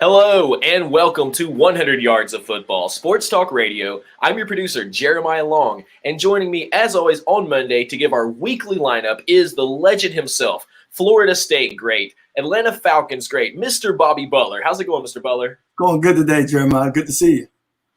Hello and welcome to 100 Yards of Football, Sports Talk Radio. I'm your producer, Jeremiah Long, and joining me, as always, on Monday to give our weekly lineup is the legend himself, Florida State great, Atlanta Falcons great, Mr. Bobby Butler. How's it going, Mr. Butler? Going good today, Jeremiah. Good to see you.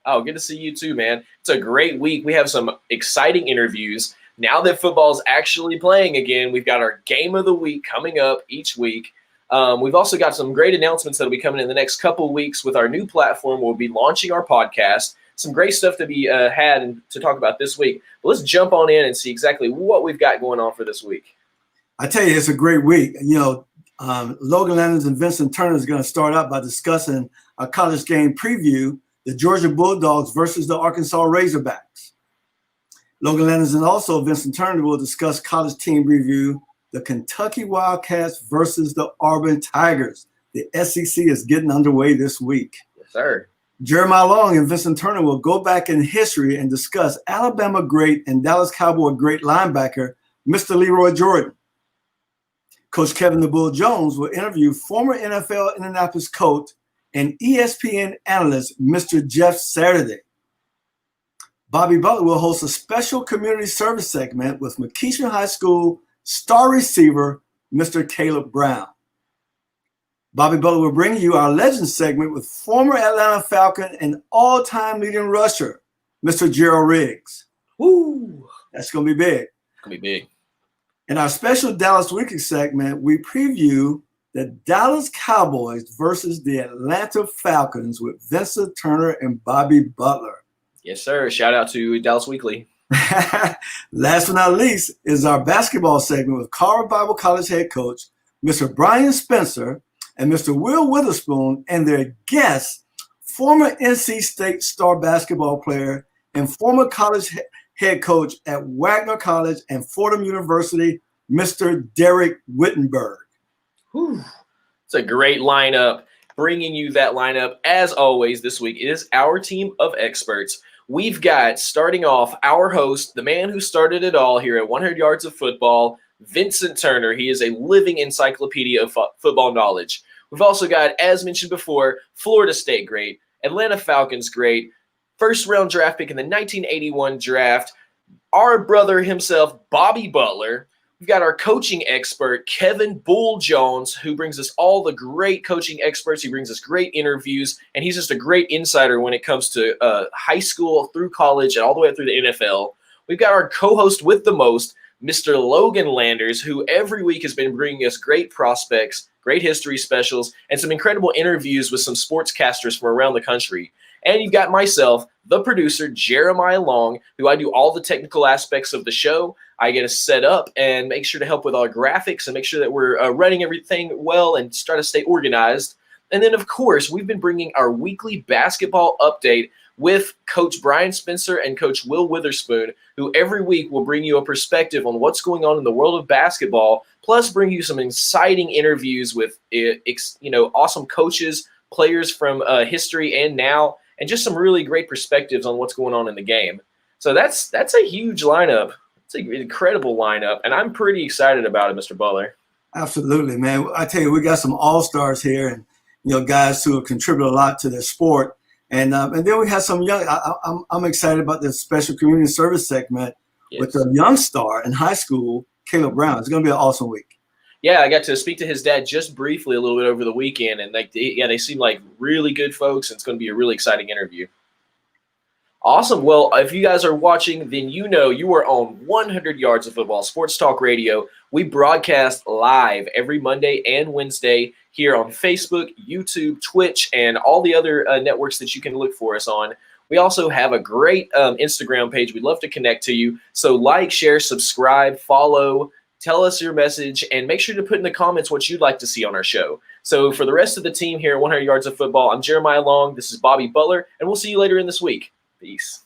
Oh, good to see you too, man. It's a great week. We have some exciting interviews. Now that football's actually playing again, we've got our game of the week coming up each week. We've also got some great announcements that will be coming in the next couple weeks with our new platform. We'll be launching our podcast. Some great stuff to be had and to talk about this week. But let's jump on in and see exactly what we've got going on for this week. I tell you, it's a great week. Logan Landers and Vincent Turner is going to start out by discussing a college game preview, the Georgia Bulldogs versus the Arkansas Razorbacks. Logan Landers and also Vincent Turner will discuss college team review, the Kentucky Wildcats versus the Auburn Tigers. The SEC is getting underway this week. Yes, sir. Jeremiah Long and Vincent Turner will go back in history and discuss Alabama great and Dallas Cowboy great linebacker, Mr. Leroy Jordan. Coach Kevin the Bull Jones will interview former NFL Indianapolis coach and ESPN analyst, Mr. Jeff Saturday. Bobby Butler will host a special community service segment with McKeeshan High School star receiver, Mr. Caleb Brown. Bobby Butler will bring you our Legends segment with former Atlanta Falcon and all-time leading rusher, Mr. Gerald Riggs. Woo! That's going to be big. It's going to be big. In our special Dallas Weekly segment, we preview the Dallas Cowboys versus the Atlanta Falcons with Vincent Turner and Bobby Butler. Yes, sir. Shout out to Dallas Weekly. Last but not least is our basketball segment with Carver Bible College head coach, Mr. Brian Spencer, and Mr. Will Witherspoon, and their guest, former NC State star basketball player and former college head coach at Wagner College and Fordham University, Mr. Derek Wittenberg. Whew. It's a great lineup. Bringing you that lineup, as always, this week is our team of experts. We've got, starting off, our host, the man who started it all here at 100 Yards of Football, Vincent Turner. He is a living encyclopedia of football knowledge. We've also got, as mentioned before, Florida State great, Atlanta Falcons great, first-round draft pick in the 1981 draft, our brother himself, Bobby Butler. We've got our coaching expert, Kevin Bull Jones, who brings us all the great coaching experts. He brings us great interviews, and he's just a great insider when it comes to high school through college and all the way up through the NFL. We've got our co-host with the most, Mr. Logan Landers, who every week has been bringing us great prospects, great history specials, and some incredible interviews with some sportscasters from around the country. And you've got myself, the producer, Jeremiah Long, who I do all the technical aspects of the show. I get us set up and make sure to help with our graphics and make sure that we're running everything well and try to stay organized. And then, of course, we've been bringing our weekly basketball update with Coach Brian Spencer and Coach Will Witherspoon, who every week will bring you a perspective on what's going on in the world of basketball, plus bring you some exciting interviews with awesome coaches, players from history and now, and just some really great perspectives on what's going on in the game. So that's a huge lineup. It's an incredible lineup, and I'm pretty excited about it, Mr. Butler. Absolutely, man. I tell you, we got some all-stars here and, guys who have contributed a lot to their sport. And then we have some young – I'm excited about this special community service segment with a young star in high school, Caleb Brown. It's going to be an awesome week. Yeah, I got to speak to his dad just briefly a little bit over the weekend, and they seem like really good folks, and it's going to be a really exciting interview. Awesome. Well, if you guys are watching, then you know you are on 100 Yards of Football, Sports Talk Radio. We broadcast live every Monday and Wednesday here on Facebook, YouTube, Twitch, and all the other networks that you can look for us on. We also have a great Instagram page. We'd love to connect to you. So like, share, subscribe, follow, tell us your message, and make sure to put in the comments what you'd like to see on our show. So for the rest of the team here at 100 Yards of Football, I'm Jeremiah Long. This is Bobby Butler, and we'll see you later in this week. Peace.